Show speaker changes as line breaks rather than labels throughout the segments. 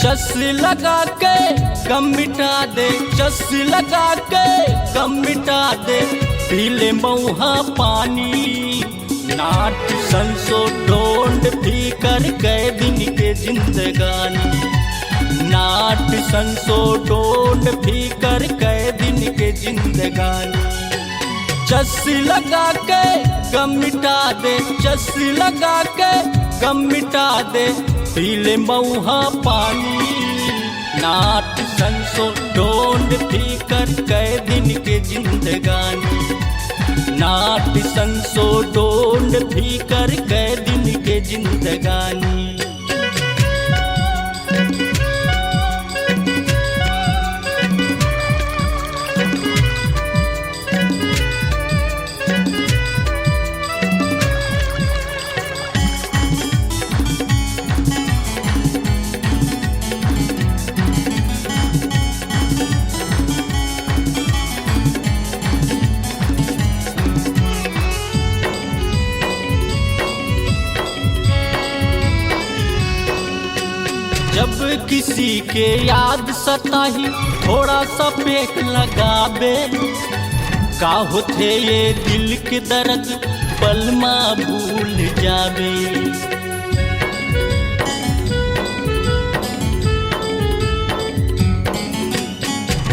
चस लगा के गम मिटा दे, चस लगा के गम मिटा दे, पीले मऊहा पानी। नाट संसो ढोंड भी कर गए दिन के जिंदगानी, नाट संसो ढोंड भी कर गए दिन के जिंदगानी। चस लगा के गम मिटा दे, चस लगा के गम मिटा दे, पीले मऊहा पानी। नाट संसो ढोंड भी कर गए दिन के जिंदगानी, नाट संसो ढोंड भी कर गए दिन के जिंदगानी। जब किसी के याद सताही थोड़ा सा पेक लगाबे, का होते ये दिल के दर्द पलमा भूल जाबे।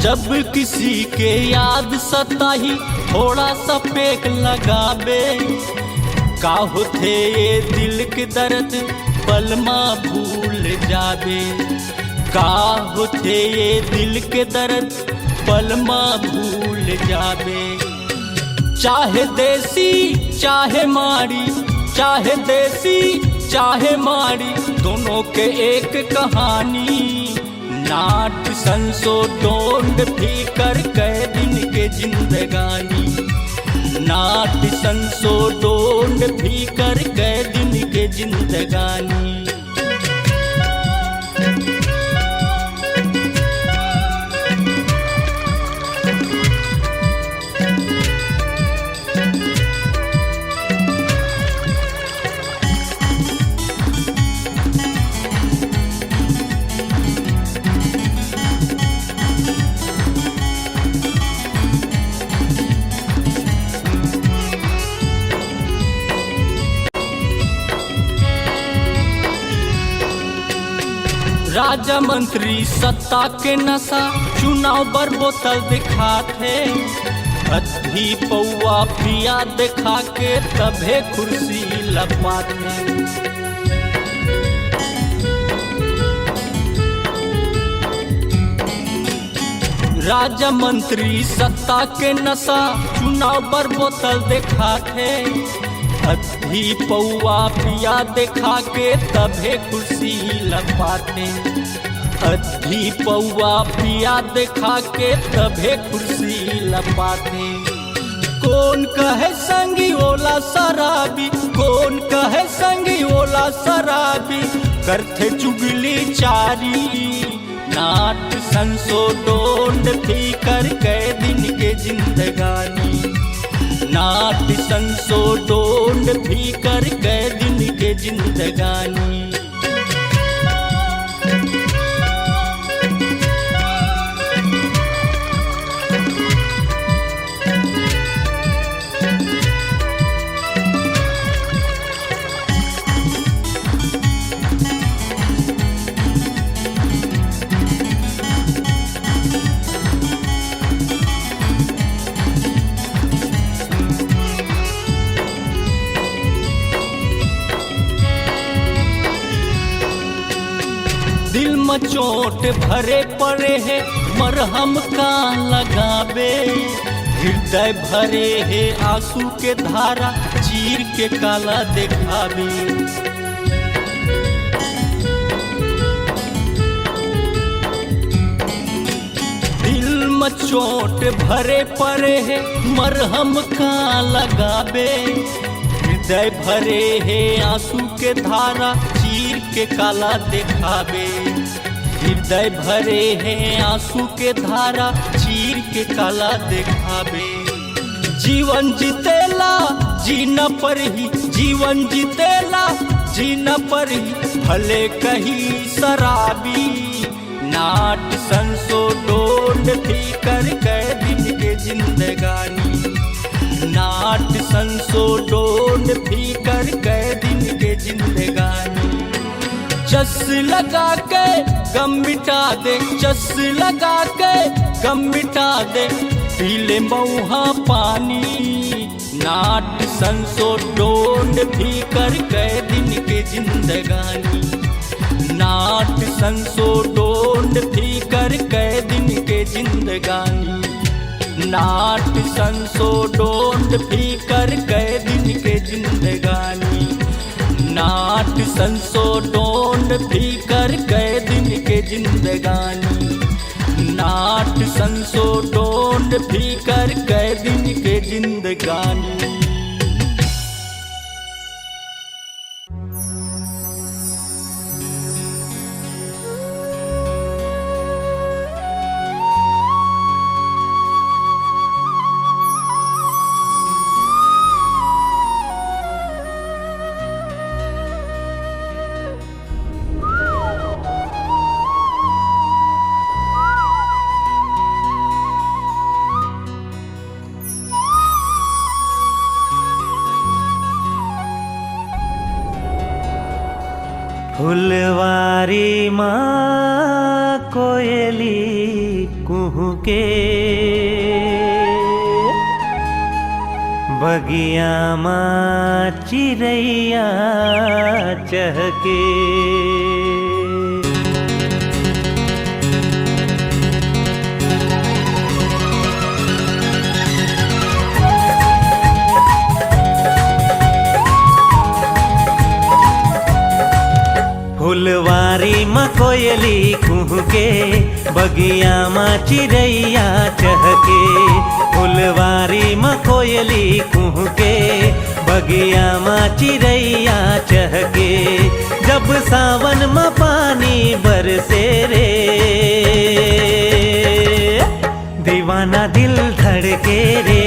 जब किसी के याद सताही थोड़ा सा पेक लगाबे, का होते ये दिल के दर्द पलमा भूल जाबे। का होते ये दिल के दर्द पलमा भूल जाबे। चाहे देसी चाहे मारी, चाहे देसी चाहे मारी, दोनों के एक कहानी। नाट संसो ढोंड भी कर गए दिन के जिंदगानी, नाट संसो ढोंड भी कर गए दिन के जिंदगानी। राजा मंत्री सत्ता के नशा चुनाव पर बोतल दिखाते, अधी पौआ पिया दिखा के तभे कुर्सी लपाते। राजा मंत्री सत्ता के नशा चुनाव पर बोतल दिखाते, अधी पौआ पिया दिखा के तभे कुर्सी लपाते। अधी पौआ पिया दिखा के तभे कुर्सी लपाते। कौन कहे संगी ओला शराबी, कौन कहे संगी ओला शराबी, करते चुगली चारी। नाट संसो ढोंड भी कर गए दिन के जिंदगानी, नाट संसो ढोंड भी कर गए दिन के जिंदगानी। दिल में चोट भरे पड़े है मरहम का लगाबे, हृदय भरे है आंसू के धारा चीर के काला दिखाबे। दिल में चोट भरे पड़े है मरहम का लगाबे, हृदय भरे है आंसू के धारा चीर के काला दिखाबे। हृदय भरे हैं आंसू के धारा चीर के काला दिखाबे। जीवन जीतेला जीना पर ही, जीवन जीतेला जीना पर ही, भले कही शराबी, नाट संसो डोल थी कर दिन के जिंदगानी। नाट संसो डोल थी कर दिन के जिंदगानी। चस लगा के गम मिटा दे, चस लगा के गम मिटा दे, पीले मऊहा पानी। नाट संसो डोल भी कर दिन के जिंदगानी। नाट संसो डोल भी कर दिन के जिंदगानी। नाट संसो डोल भी कर दिन के जिंदगानी। नाट संसो डोल भी कर दिन के जिंदगानी। नाट संसो डोल भी कर दिन के जिंदगानी।
फुलवारी माँ कोयली कुहू के, बगिया माँ चिड़ैया चहके। फुलवारी माँ कोयली कुहू के, बगिया माँ चिड़ैया चहके। फुलवारी माँ कोयली कुहू के, बगिया माँ चिड़ैया चहके। जब सावन माँ पानी बरसे रे, दीवाना दिल धड़के रे,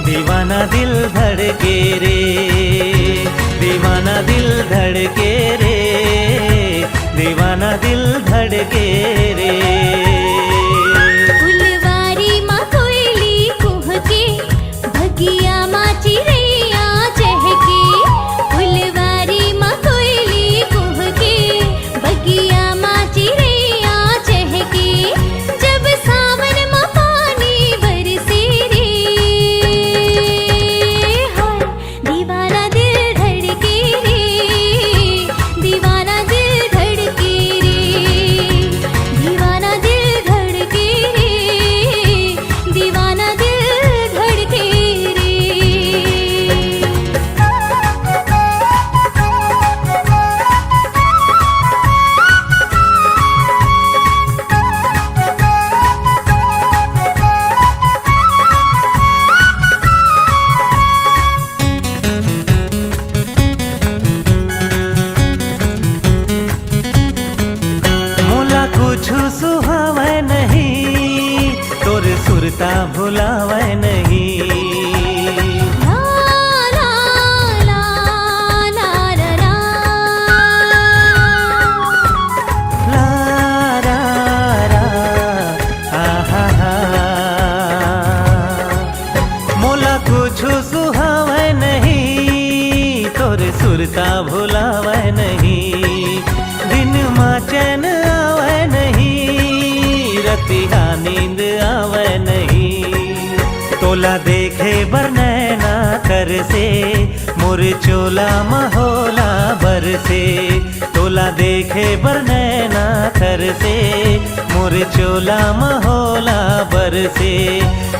दीवाना दिल धड़के रे, दीवाना दिल धड़के रे, दीवाना दिल धड़के रे।
फुलवारी माँ कोयली कुह के, बगिया माँ चिड़ैया चहके। फुलवारी माँ कोयली कुह के, बगिया माँ चिड़ैया चहके। जब सावन माँ पानी बरसे रे, हाय दीवाना दिल धड़के रे, दीवाना दिल धड़के रे, दीवाना दिल धड़के रे, दीवाना दिल धड़के रे।
मोला कुछ सुहावे नहीं, तोर सुरता भुलावे नहीं।
ला ला ला ला ला ला।
ला रा रा आहा हा। मोला कुछ सुहावे नहीं, तोर सुरता भुलावे नहीं। दिन माँ चैन आवे नहीं, रतिया नींद आवे नहीं। तोला देखे बर नैना कर से, मोर चोला महोला बर से। तोला देखे बर नैना कर से, मोर चोला महोला बर से।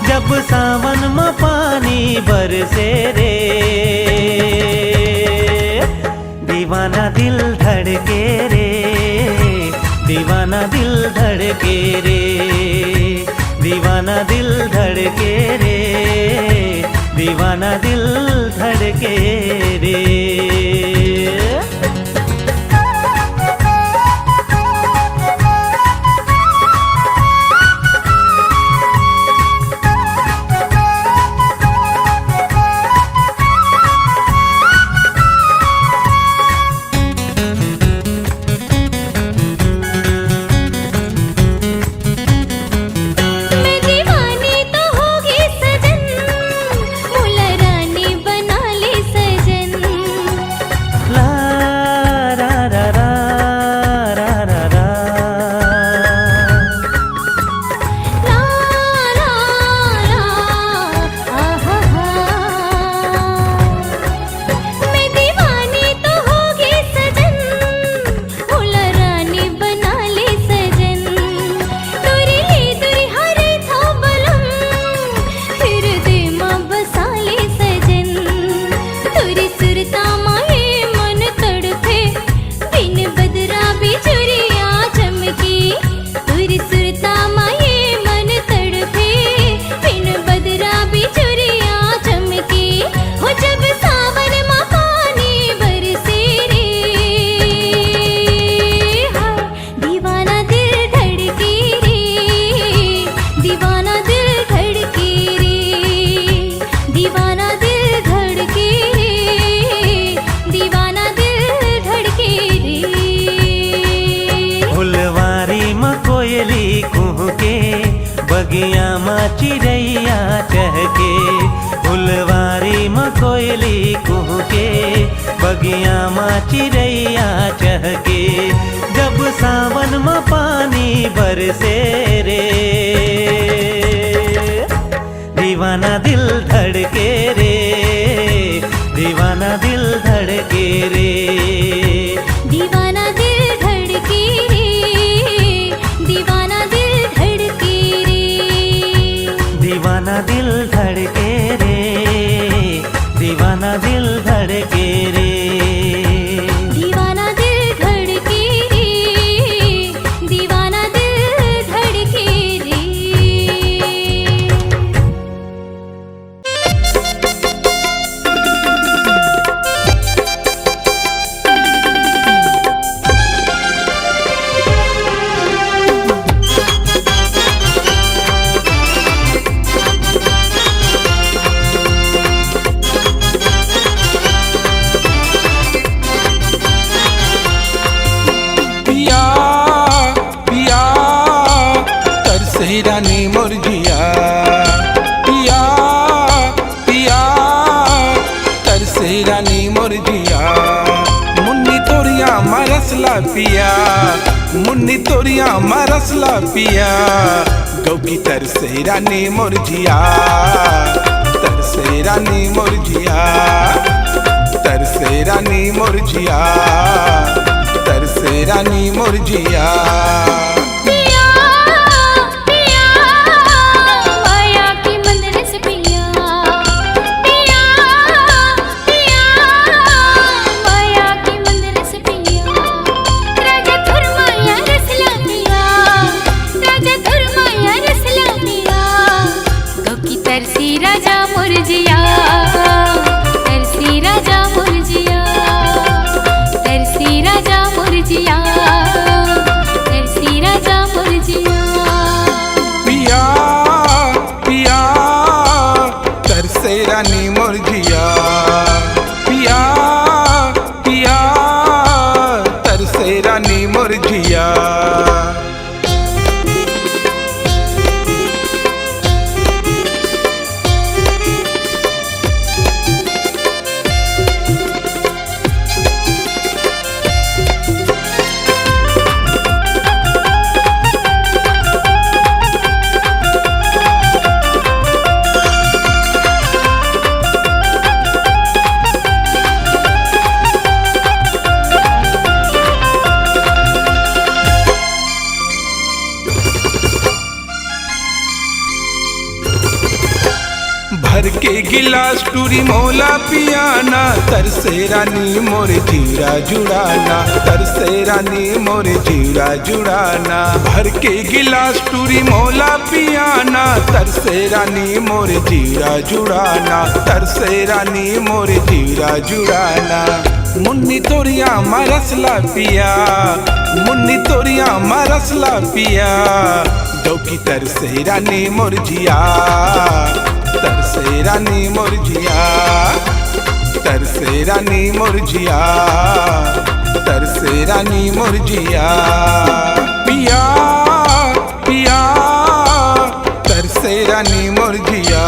जब सावन में पानी बरसे रे, दीवाना दिल धड़के रे, दीवाना दिल धड़के रे, दीवाना दिल धड़के रे, दीवाना दिल धड़के रे। कोयली कुहके बगिया माँ चिड़ैया चहके फुलवारी में कोयली कुहके बगिया माँ चिड़ैया चहके जब सावन में पानी बरसे रे दीवाना दिल धड़के रे दीवाना दिल धड़के रे
दीवाना दिल धड़के रे दीवाना दिल धड़के रे
दीवाना दिल धड़के रे दीवाना दिल धड़के रे
दीवाना दिल धड़के रे दीवाना दिल धड़के रे
पिया पिया तरसे रानी मोर जिया पिया पिया तरसे रानी मोर जिया मुन्नी तोरिया मरसला पिया मुन्नी तोरिया मरसला पिया गौ की तरसे रानी मोर जिया तरसे रानी मोर जिया तरसे रानी मोर जिया तरसे रानी मोर जिया
पिया पिया माया की मंदिर से पिया पिया पिया माया की मंदिर से पिया राजा धुरमाया रसला पिया राजा धुरमाया रसला पिया गौ की तरसी राजा मुरजिया तरसी राजा मुरजिया तरसी राजा मुरजिया तरसी राजा मुरजिया
पिया पिया तरसे रानी मोर जिया पिया पिया तरसे रानी मोर जिया भर के गिलास टूरी मोला पियाना तरसे रानी मोरे जीरा जुड़ाना तरसे रानी मोरे जीरा जुड़ाना भर के गिलास टूरी मोला पियाना तरसे रानी मोरे जीरा जुड़ाना तरसे रानी मोरे जीरा जुड़ाना मुन्नी तोरिया मरसला पिया मुन्नी तोरिया मरसला पिया गौ की तरसे रानी मोर जिया तरसे रानी मोर जिया तरसे रानी मोर जिया तरसे रानी मोर जिया पिया पिया तरसे रानी मोर जिया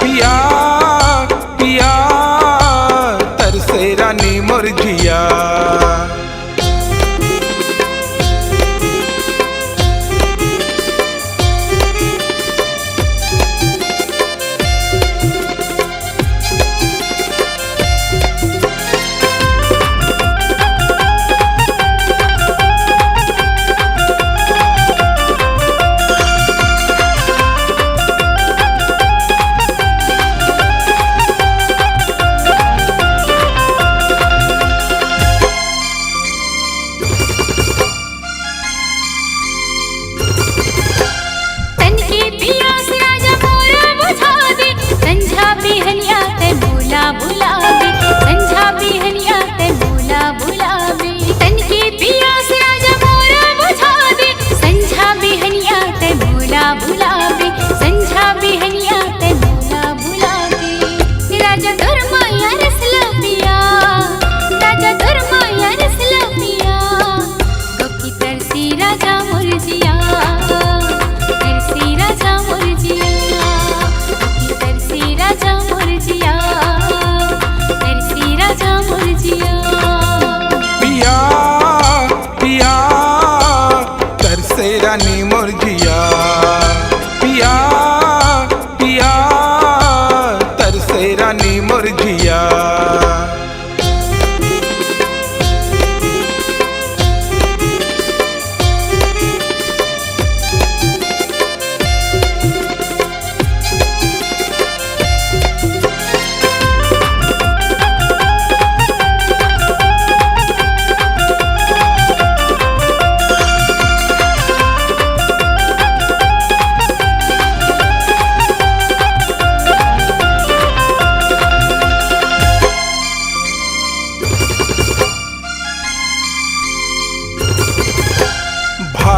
पिया पिया तरसे रानी मोर जिया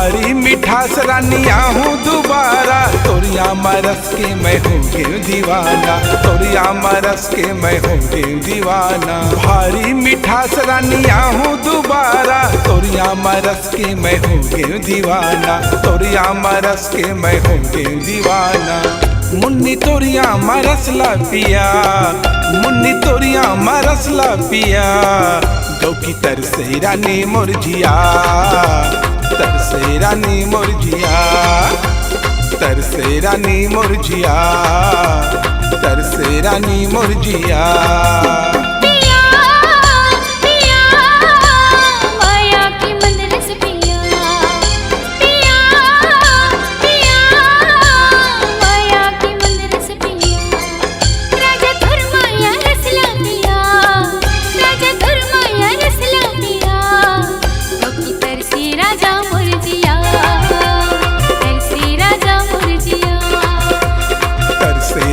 भारी मिठास रानिया हूँ दोबारा, तोरिया मरस के मैं हूँ दीवाना, तोरिया मरस के मैं हूँ दीवाना। भारी मिठास रानिया हूँ दोबारा, तोरिया मरस के मैं हूँ दीवाना, तोरिया मरस के मैं हूँ दीवाना। मुन्नी तोरिया मरसला पिया, मुन्नी तोरिया मरसला पिया, गौ की तरसे रानी मुरझिया, तरसे रानी मुरझिया, तरसे रानी मुरझिया, तरसे रानी मुरझिया।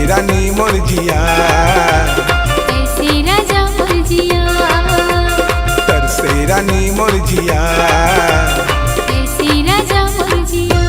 रानी मुरझिया,
तरसे राजा मुरझिया,
तरसे रानी मुरझिया,
तरसे राजा मुरझिया।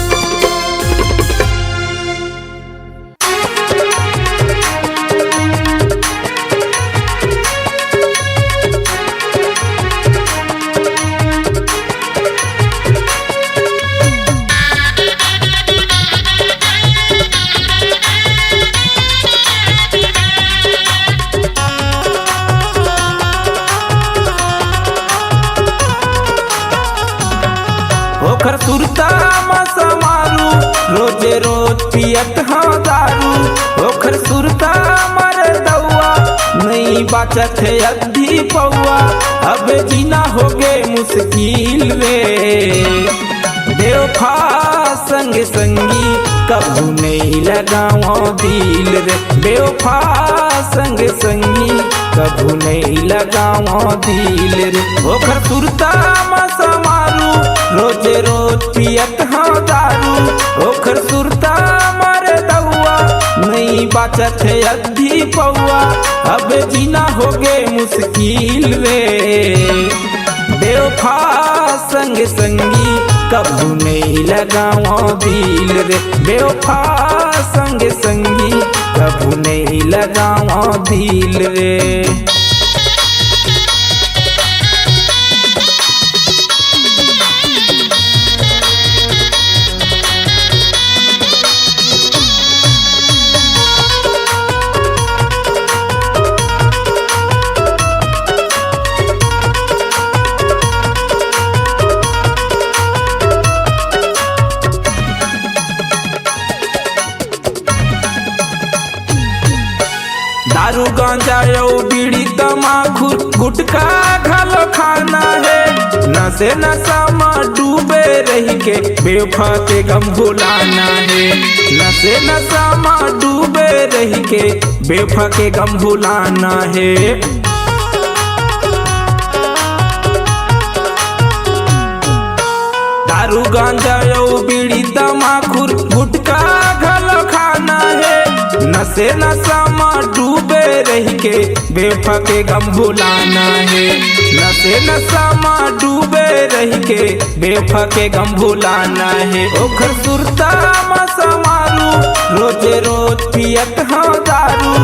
ओखर सुरता मसा मारू, रोजे रोज पियत हाँ दारू। ओखर सुरता मर दौआ, नहीं बाचत है अद्धी पौआ, अब जीना हो गए मुश्किल रे। बेवफा संग संगी कभू नहीं लगाओ दिल रे, बेवफा संग संगी कभू नहीं लगाओ दिल रे। ओखर सुरता मसा मारू, रोजे रोज पियत हाँ दारू। ओखर सुरता मर दौआ, नहीं बाचत है अद्धी पौआ, अब जीना हो गए मुश्किल रे। बेवफा संग संगी कभू नहीं लगाओ दिल रे, बेवफा संग संगी कभू नहीं लगाओ दिल रे। दारू गांजा यो बीड़ी तमाकू गुटखा घलो खाना है, नशे नशा में डूबे रही के बेवफा के गम भुलाना है, नशे नशा में डूबे रही के बेवफा के गम भुलाना है। दारू गांजा यो बीड़ी तमाकू गुटखा घलो खाना है, नशे नशा में डूबे रही के बेवफा के गम भुलाना है, नशे नशा में डूबे रही के बेवफा के गम भुलाना है। ओखर सुरता मसा मारू, रोजे रोज पियत हाँ दारू।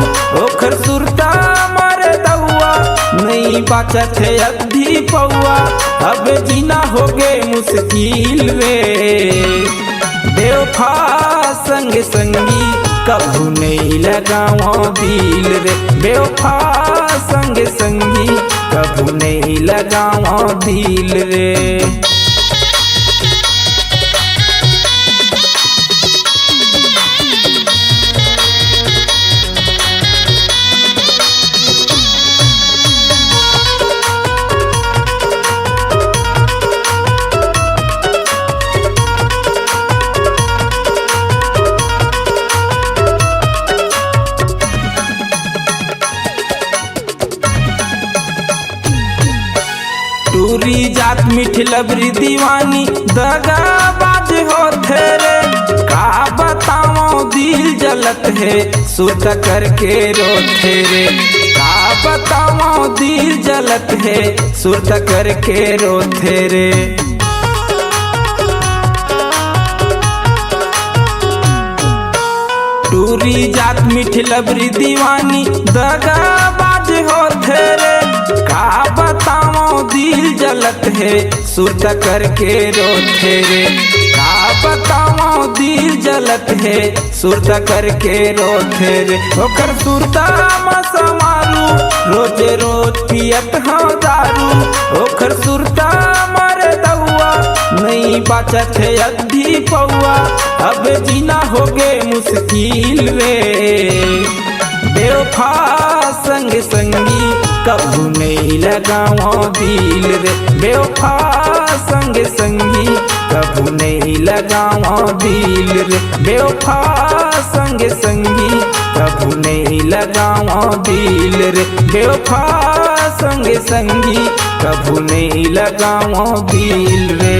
ओखर सुरता मर दौआ, नहीं बाचत है अद्धी पौआ, अब जीना हो गए मुश्किल रे। बेवफा संग संगी कभू नहीं लगाओ दिल रे, बेवफा संग संगी कभू नहीं लगाओ दिल रे। टूरी जात मीठी लबरी दीवानी दगाबाज हो थे का बताओ दिल जलत है सुत करके रोते रे, का बताओ दिल जलत है सुत करके रोते रे। मीठी लबरी दीवानी दगाबाज होते रे। का बताओ दिल जलत है सुरत करके रोते रे। का बताओ दिल जलत है सुरत करके रोते रे। ओकर सुरता मसा मारू रोज रोज पियत हाँ दारू। ओकर सुरता मारे दउआ नहीं बचत है अद्धी पौआ। अब जीना हो गे मुश्किल रे। बेवफा संग संगी कभू नहीं लगाओ दिल रे। बेवफा संग संगी कभू नहीं लगाओ दिल रे। बेवफा संग संगी कभू नहीं लगाओ दिल रे। बेवफा संग संगी कभू नहीं लगाओ दिल रे।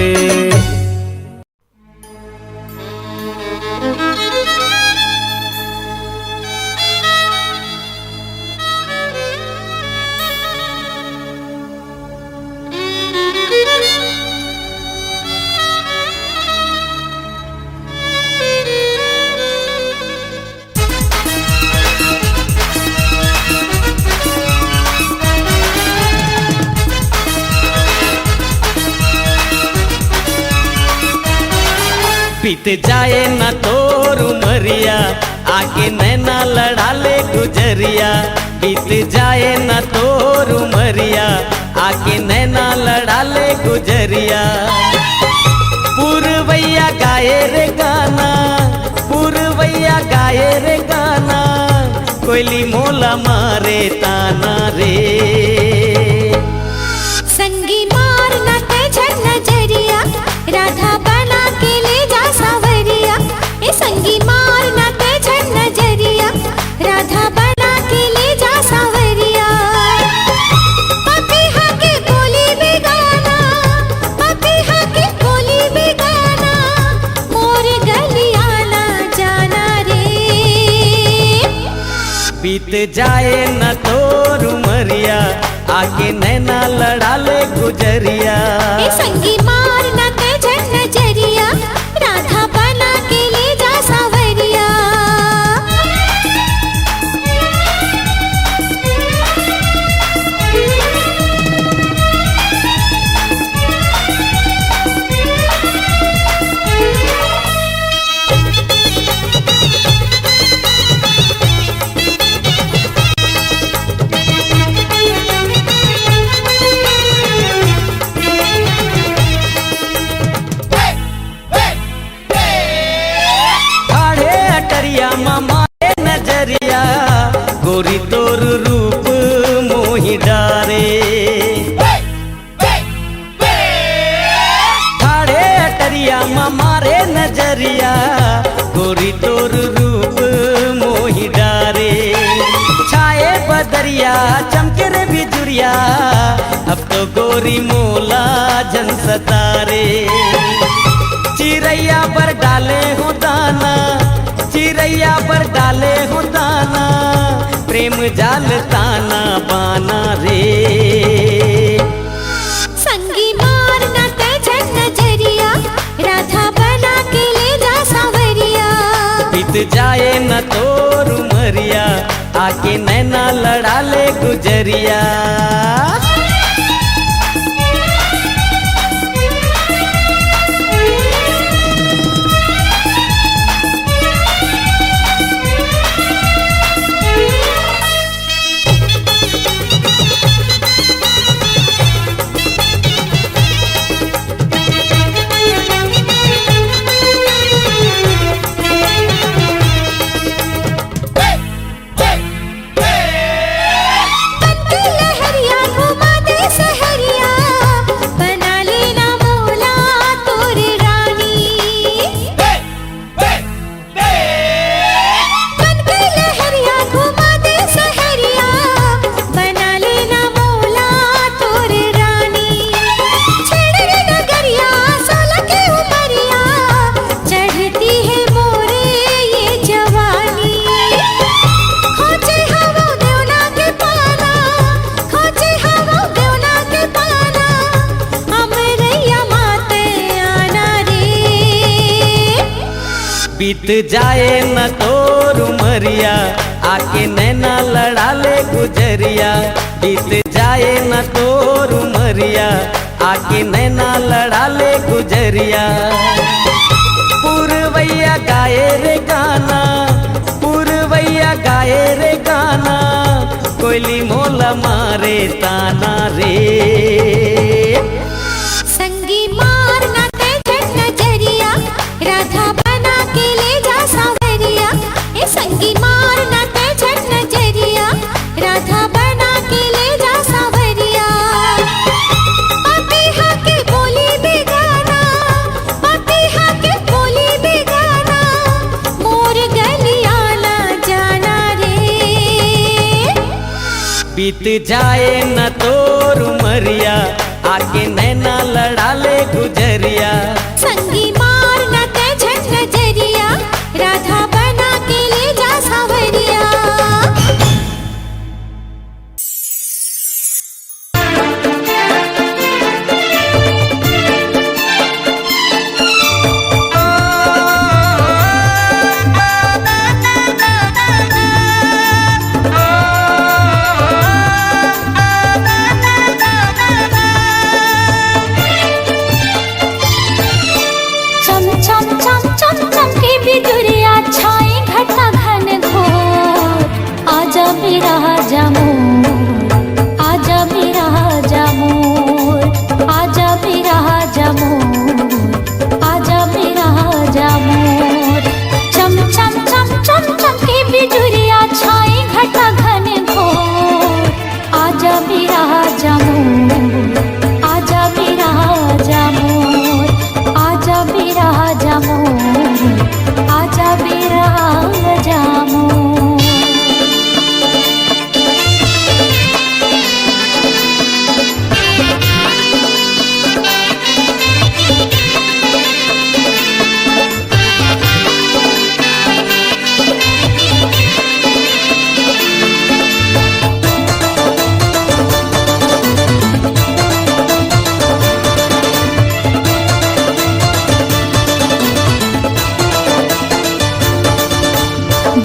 बीत जाए न तोर उमरिया आके नैना लड़ा ले गुजरिया। बीत जाए न तोर उमरिया आके नैना लड़ा ले गुजरिया। पुरवैया गाए रे गाना, पुरवैया गाए रे गाना, कोयली मोला मारे ताना रे।
संगी मार न तेज नजरिया राधा बना के ले जा सावरिया। ए संगी मार न तेज नजरिया राधा बना के ले जा सावरिया। पपीहा के बोली बेगाना, पपीहा के बोली बेगाना, मोर गलिया ना जाना रे।
बीत जाए न तोर उमरिया आके नैना लड़ा ले गुजरिया।
ए संगी मार न तेज नजरिया राधा बना के ले जा सावरिया।
मारे नजरिया गोरी तोर रूप मोहि डारे। ठाड़े अटरिया मारे नजरिया गोरी तोर रूप मोहि डारे। छाए बदरिया चमके रे बिजुरिया अब तो गोरी मोला जन सतारे। चिरैया पर डाले हो दाना, चिरैया पर डाले हो दाना, प्रेम जाल ताना बाना रे।
संगी मार न तेज नजरिया राधा बना के ले जा सावरिया।
बीत जाए न तोर उमरिया आके नैना लड़ा ले गुजरिया। बीत जाए न तो
उमरिया आके नैना लड़ा ले गुजरिया बीत जाए न तोर उमरिया आके नैना लड़ा ले गुजरिया पुरवैया गाए रे गाना पुरवैया गाए रे गाना कोयली मोला मारे ताना रे
संगी मार ना तेज नजरिया राधा बना के ले जा सावरिया ए संगी मार ना तेज नजरिया राधा बना के ले जा सावरिया पपीहा के बोली बेगाना पपीहा के बोली बेगाना मोर गलिया ना जाना रे
बीत जाए न तोर उमरिया आके नैना लड़ा ले गुजरिया
संगी मार ना तेज नजरिया राधा बना के ले जा सावरिया चम चम चम चम चम के बिजुरिया छाए घटा घन घोर आजा मेरा राजा मोर आजा मेरा राजा मोर आजा मेरा राजा मोर आजा मेरा राजा मोर चम चम चम चम चम के बिजुरिया छाए घटा घन घोर आजा मेरा राजा मोर आजा मेरा राजा मोर आजा मेरा राजा मोर आजा मेरा राजा मोर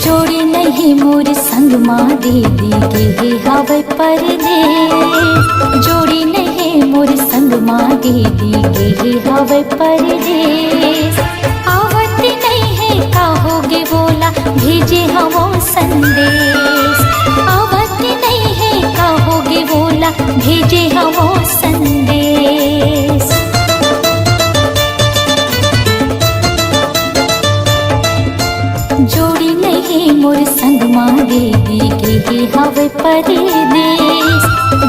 जोड़ी नहीं मोर संग माँ दे देगे हवे परदेस जोड़ी नहीं मोर संग माँ दे देगे हवे परदेस आवत नहीं है कहोगे बोला भेजे हवो संदेश आवत नहीं है कहोगे बोला भेजे हवो संदेश जोड़ी नहीं मोर संग माँ दे देगे हवे परदेस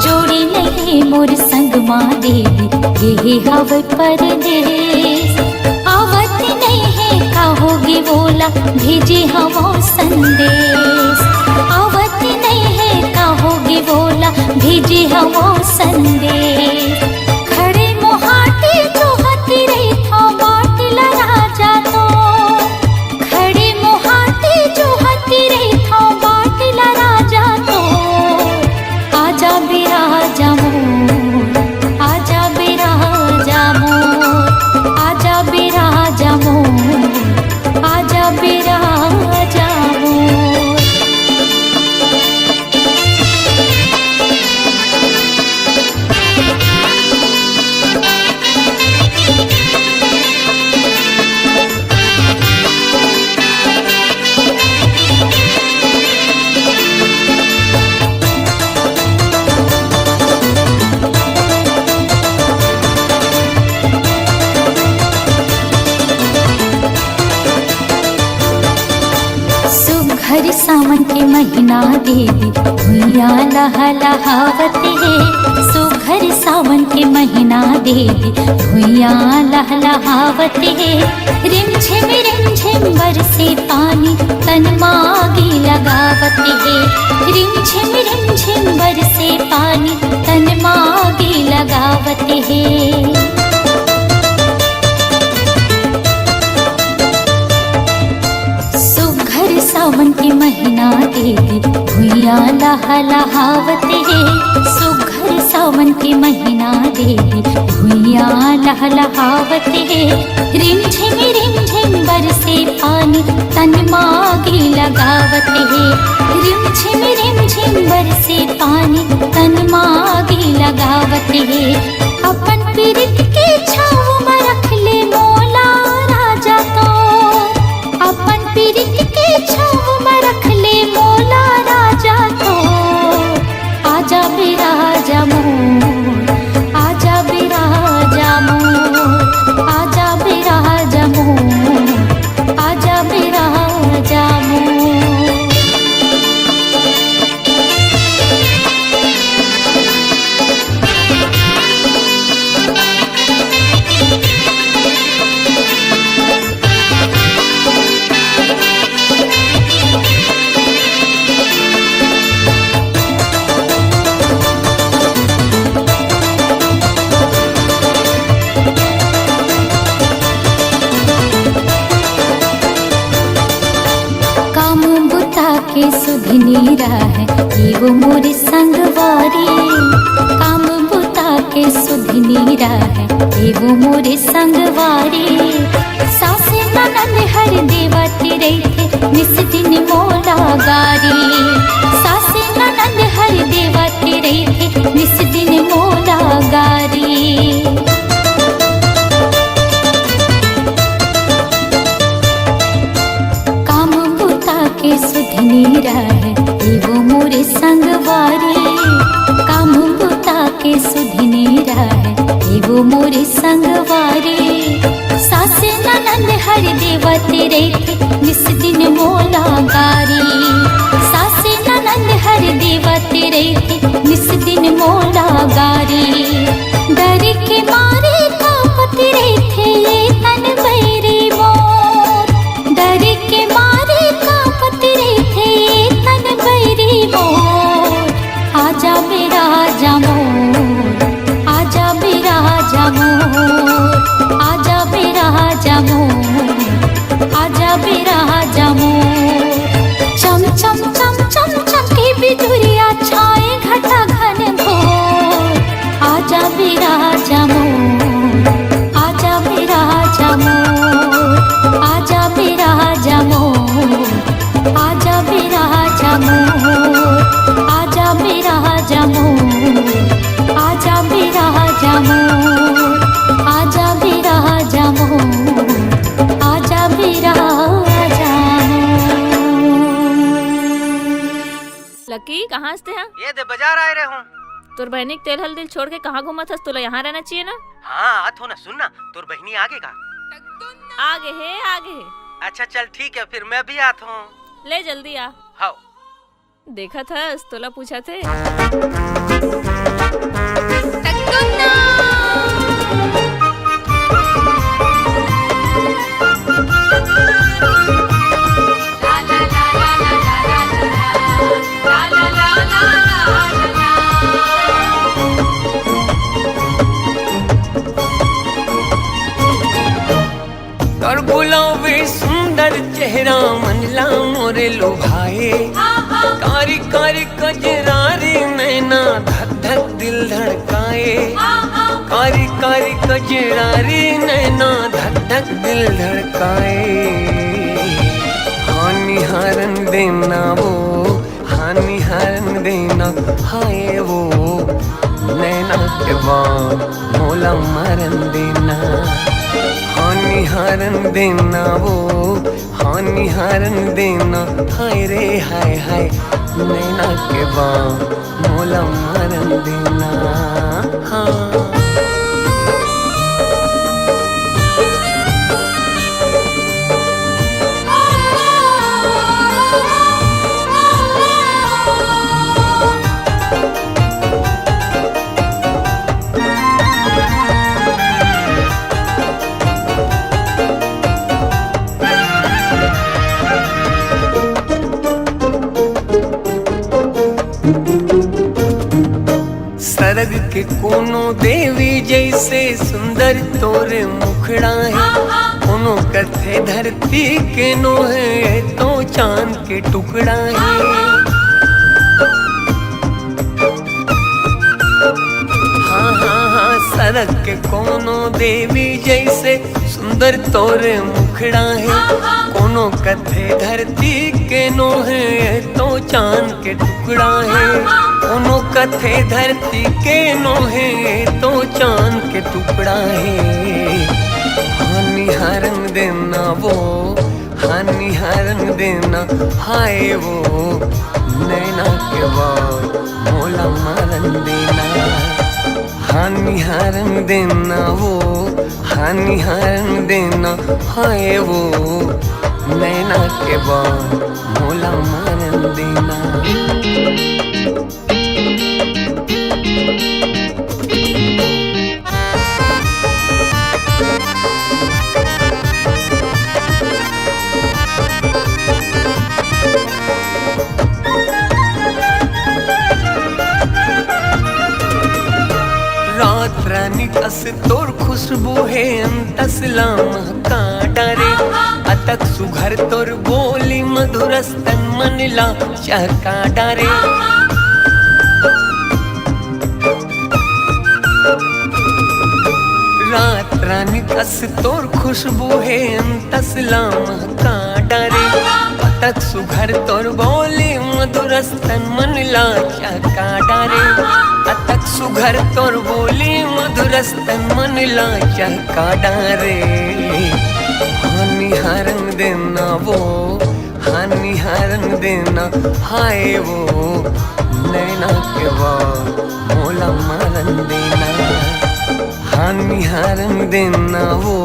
जोड़ी नहीं मोर संग माँ दे देगे हवे परदेस आवत नहीं है कहोगे बोला भेजे हवो संदेश आवत नहीं है कहोगे बोला भेजे हवो संदेश खड़े मोहाटी जो हती रही था बाटिल राजा तो खड़े मोहाटी जो हती रही था बाटिल राजा तो आजा बेरा राजा मोर आजा बेरा राजा मोर आजा बेरा राजा मोर आजा बेरा राजा मोर सुघर सावन के महीना देवी भुइया लहलहावत है सुघर सावन के महीना देवी भुइया लहलहावत है रिमझिम बरसे पानी तन मागी लगावत है रिमझिम बरसे पानी तन मागी लगावत है सावन के महीना देवी भुइया लहलहावत है सुघर सावन के महीना देवी भुइया लहलहावत है रिमझिम बरसे पानी तन मागी लगावत है। रिम झिम बरसे पानी तन मागी लगावत है। अपन पीरित के छाँव में रख ले मोला राजा तो, अपन पीरित के छाँव में रख ले मोला राजा तो। आजा बिराजा मोर, आजा बिराजा मोर, आजा बिराजा मोर, आजा बिराजा मोर। के सुधनी है ये वो मोरे संगवारी। काम बुता के सुधनी है ये वो मोरे संगवारी। सासे ननद हर देवती रही थे निस दिन मोला गारी। सासे ननद हर देवती रही थे निस दिन मोला गारी। के सुधनी है ये वो मोरे संगवारी। काम बुता के सुधनी है ये वो मोरे संगवारी। सासे ननद हर देवती रही थे निस दिन मोला गारी। सासे ननद हर देवती रही थे निस दिन मोला गारी। डर के मारे कांपती रही थे ये तन बैरी मोर। डर के मारे आजा बिराजा मोर, आजा बिराजा मोर, आजा बिराजा मोर, आजा बिराजा मोर। चम चम चम चम चमके बिजुरिया छाए घटा घन घोर। आजा बिराजा मोर, आजा बिराजा मोर, आजा बिराजा मोर, आजा बिराजा मोर, आजा बिराजा मोर, आजा बिराजा मोर, आजा बिराजा मोर, आजा बिराजा मोर।
लकी कहाँ से हैं?
ये दे बाजार आए रहे हूँ।
तोर बहनी के तेल हल्दी छोड़ के कहाँ घूमत हस? तुला यहाँ रहना चाहिए ना।
हाँ आत हो ना, सुन ना, तोर बहनी आगे का
आगे है, आगे है।
अच्छा चल ठीक है, फिर मैं भी आत हूँ।
ले जल्दी आ।
हाँ
देखा था तोला पूछा थे।
तोर गुलाबी सुंदर चेहरा मनला मोरे लुभाए। कारी कारी कजरारी नैना धक धक दिल धड़काए। कारी कारी कजरारी नैना धक धक दिल धड़काए। हानि हारन देना वो, हानि हारन देना हाय वो। नैना के बाम मोला मारन देना। हानि हारन देना वो, हानि हारन देना हाय रे हाय हाय। नैना के बाम मोला मारन देना। हाँ सरग के कोनो देवी जैसे सुंदर तोरे मुखड़ा है। कोनो कथे धरती के नो है तो चांद के टुकड़ा है। हाँ हाँ हाँ भारत के कोनो देवी जैसे सुंदर तोरे मुखड़ा है। कोनो कथे धरती के नो है तो चांद के टुकड़ा है। कोनो कथे धरती के नो है तो चांद के टुकड़ा है। हानि हरन देना वो, हानि हरन देना हाय वो, नैना के बाद मोला मारन देना। हानि हरन देना वो, हानि हरन देना हाय वो, नैना के बाद मोला मारन देना। रात रानी कस तोर खुशबू है अंतसला महका डारे। अतक सुघर तोर बोली मधुरस्तन मनला चहका डारे। रात रानी कस तोर खुशबू है अंतसला महका डारे। अतक सुघर तोर बोली मधुरस्तन मनला चहका डारे। अतक सुघर तोर बोली मधुरस्तन मनला चहका डारे। हानि हरन देना वो, हानि हरन देना हाय वो, नैना के बाद मोला मारन देना। हानि हरन देना वो,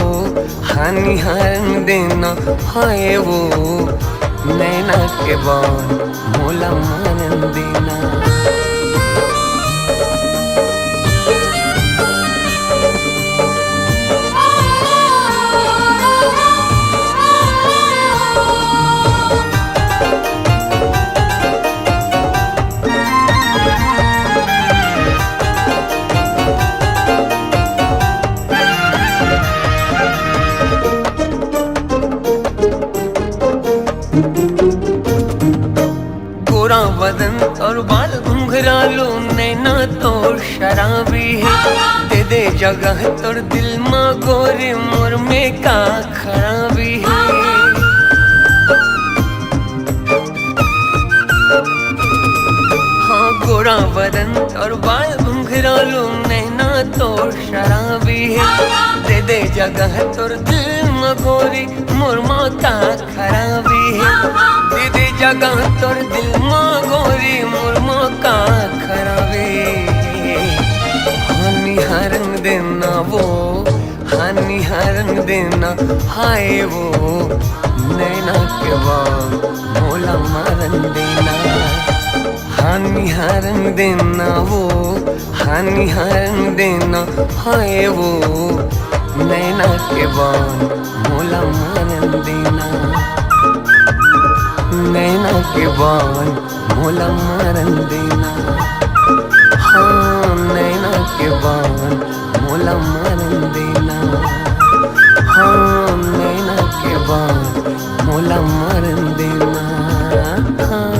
हानि हरन देना हाय वो, नैना के बाद मोला मारन देना। बदन और बाल घुंघरालो नैना तो शराबी है। दे दे जगह तोर दिल माँ गोरे मोर में का खराबी है। हाँ गोरा बदन और बाल घुंघरालो नैना तो शराबी है। दे दे जगह तोर दिल माँ गोरी मोर माँ का खराबी है। दे दे जगह तोर दिल माँ गोरी मोर माँ का खराबी। हानि हरन देना वो, हानि हरन देना हाय वो, नैना के बाद मोला मारन देना। हानि हरन देना वो, हानि हरन देना हाय वो, नैना के बाद मोला मारन देना। नैना के बाद मोला मारन देना। हाँ नैना के बाद मोला मारन देना। हाँ नैना के बाद मोला मारन देना। हाँ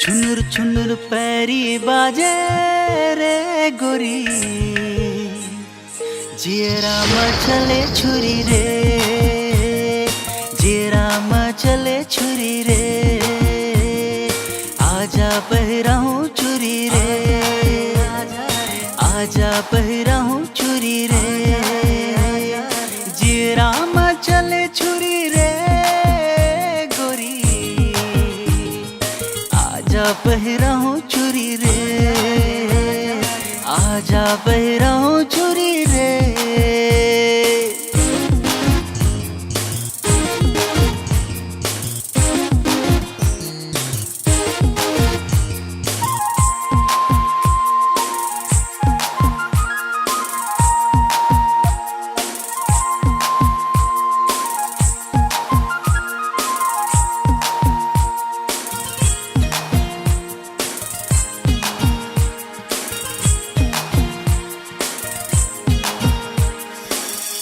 छुनुर छुनुर पैरी बाजे रे गोरी, जियरा मचले छुरी रे, जियरा मचले छुरी रे, आजा पहिराहूं चुरी रे, आजा पहिराहूं चुरी बहरा हूँ चुरी रे, आजा बहरा हूँ चुरी रे।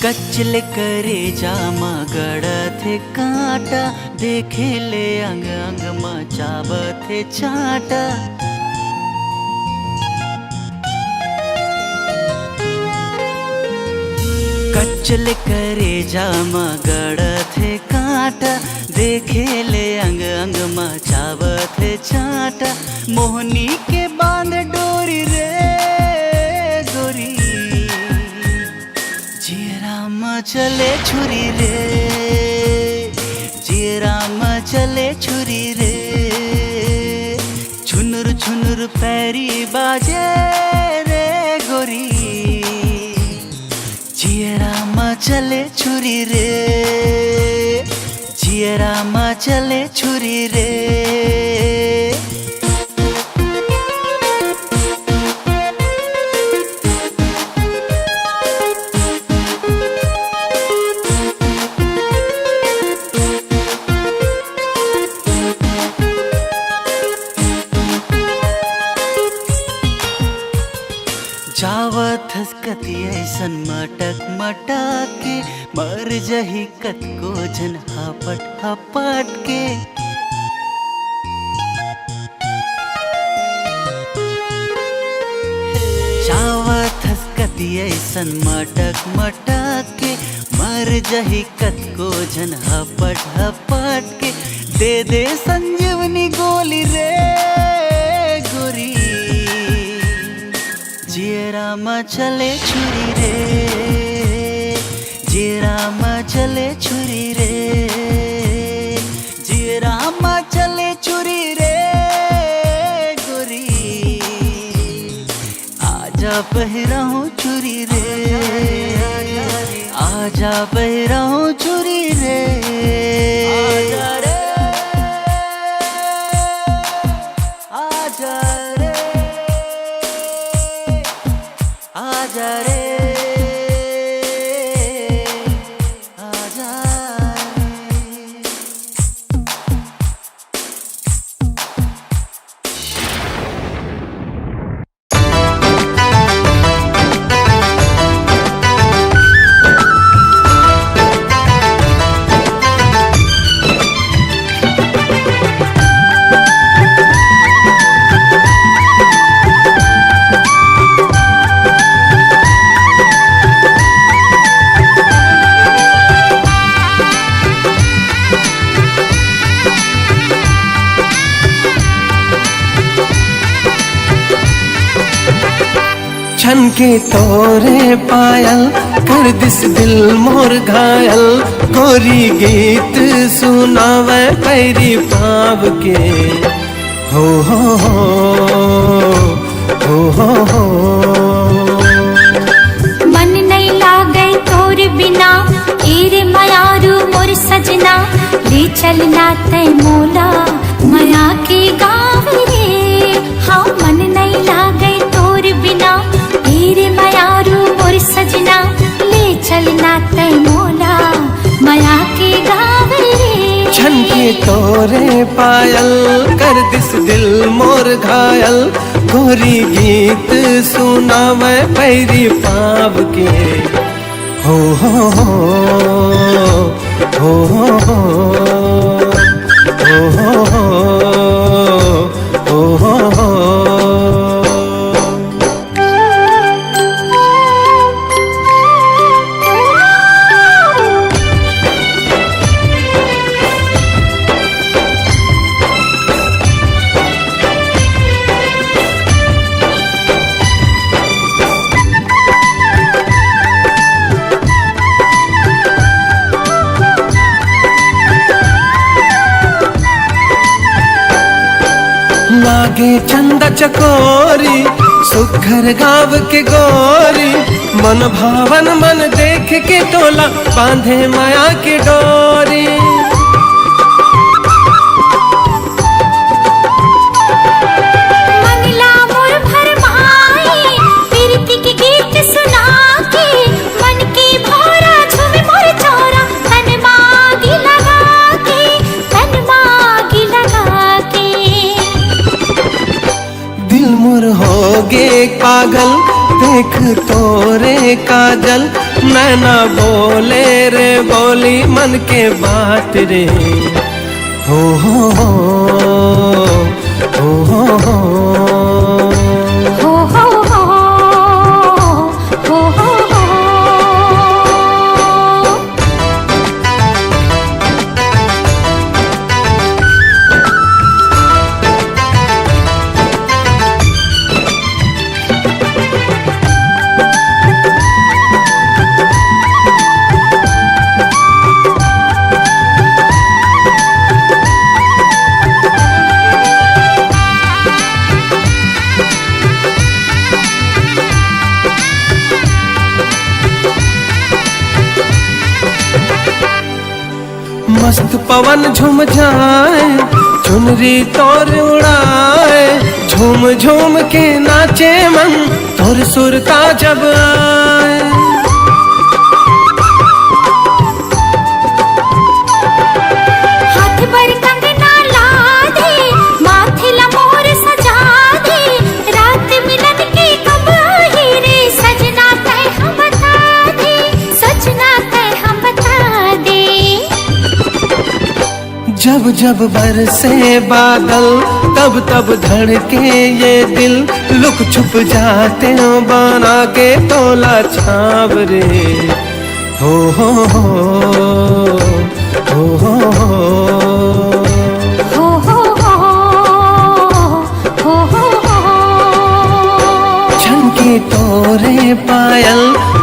कचले करे जामा गड़ थे कांटा, देखे ले अंग अंग मचाब थे चाटा। कचले करे जामा गड़ थे कांटा, देखे ले अंग अंग मचाब थे चाटा। मोहनी के बांध डोरी रे गोरी, जियराम चले छुरी रे, जियराम चले छुरी रे। छुनुर छुनुर पैरी बाजे रे गोरी, जियराम चले छुरी रे, जियराम चले छुरी रे। जावत हसकती ऐसन मटक मटक के, मर जही कत को जन हपट हपट के। जावत हसकती ऐसन मटक मटक के, मर जही कत को जन हपट हपट के। दे दे संजीवनी गोली रे गोरी, जियराम चले छुरी रे, जियराम चले छुरी रे, जियराम चले छुरी रे गोरी। आजा बहरा हूँ चुरी रे, आजा बहरा हूँ चुरी रे। आजा रे, आजा रे, आजा रे, आजा रे।
छन के तोरे पायल कर दिस दिल मोर घायल। गोरी गीत सुनावे पैरी पाव के, हो हो हो हो हो।
मन नहीं लागे तोर बिना, एरे मयारू मोर सजना। ले चलना तय मोला माया के गाँव रे। हाँ मन नहीं लागे तोर बिना, एरे मयारू मोर सजना। ले चलना तय मोला माया के गाँव रे।
छन के तोरे पायल कर दिस दिल मोर घायल। गोरी गीत सुनावे पैरी पाव के, हो हो हो हो हो हो हो हो हो हो। लागे चंदा चकोरी सुघर गाव के गोरी मन भावन मन देख के तोला बांधे माया की डोरी
मंगला मोर भरमाई प्रीति के गीत सुना के मन की भौरा झूमे मोर चौरा तन मागी लगा के तन मागी लगा के
दिल मुर हो गे पागल देख तोरे काजल नैना बोले रे बोली मन के बात रे हो हो हो हो हो हो
हो हो हो हो हो
मस्त पवन झूम जाए चुनरी तोर उड़ाए झूम झूम के नाचे मन तोर सुरता जब आए
हाथ पर कंगना ला दे माथे ला मोर सजा दे रात मिलन की कब आई रे सजना तय हम बता दे सजना तय हम बता दे
जब जब बरसे बादल तब तब धड़के ये दिल लुक छुप जाते हो बना के तोला छाव रे हो हो हो हो हो
हो हो हो हो हो
झनके तोरे पायल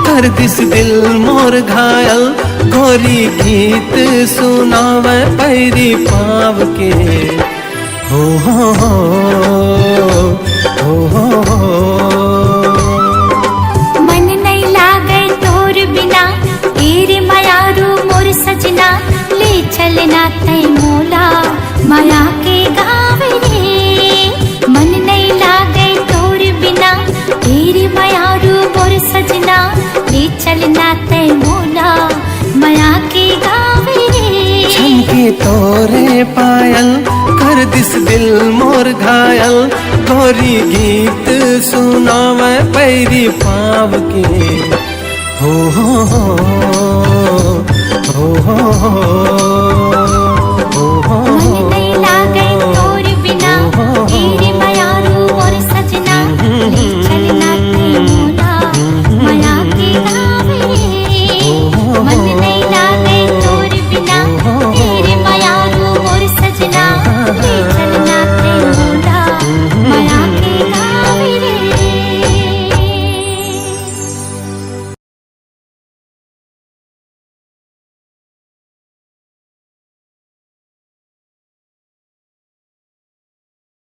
कर दिस दिल मोर घायल गोरी गीत सुनावे पैरी पाव के हो हो हो हो हो
मन नहीं लागे तोर बिना तेरे मायारू मोर सजना ले चलना तय मोला माया के गाँव रे मन नहीं लागे तोर बिना तेरे मायारू मोर सजना ले चलना तय मोला माया के गाँव रे
झनके तोरे पायल कर दिस दिल मोर घायल गोरी गीत सुनावे पैरी पाव के हो हो हो